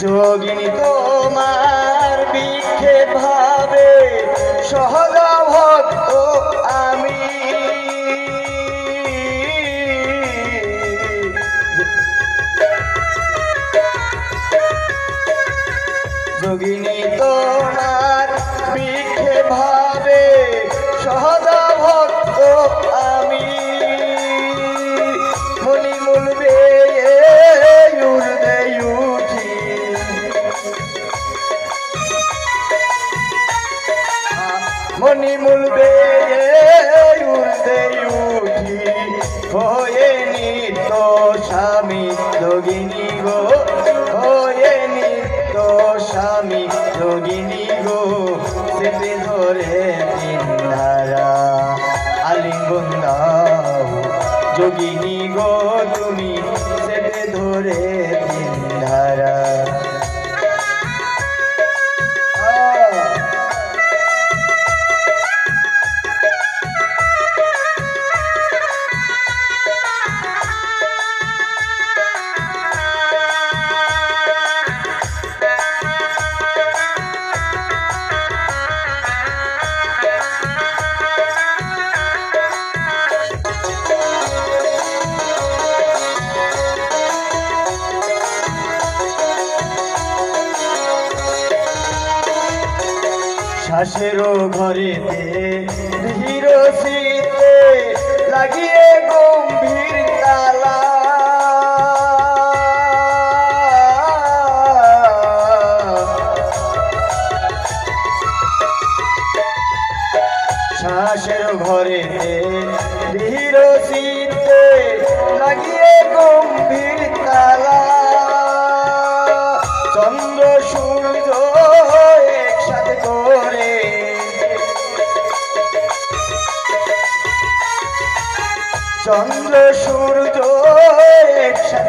যোগিনী তোমার বিক্ষেপ ভাবে সহজা ভক্ত আমি, যোগিনী তোমার বিক্ষেপ ভাবে সহজা ভক্ত আমি, মনি মূলবে মনি মূলবে উর্দে উঠি হয়ে নিত্য স্বামী যোগিনী গো, হয়ে নিত্য স্বামী যোগিনী গো, চেপে ধরে তিনধারা আলিঙ্গন দাও যোগিনী গো, তুমি চেপে ধরে তিনধারা। শ্বাসেরও ঘরেতে ধীর শীতে লাগিয়ে গম্ভীর তালা, শ্বাসের ঘরেতে ধীর শীতে লাগিয়ে গম্ভীর তালা, চন্দ্র সূর্য একসাথে করে চন্দ্র সূর্য একসাথে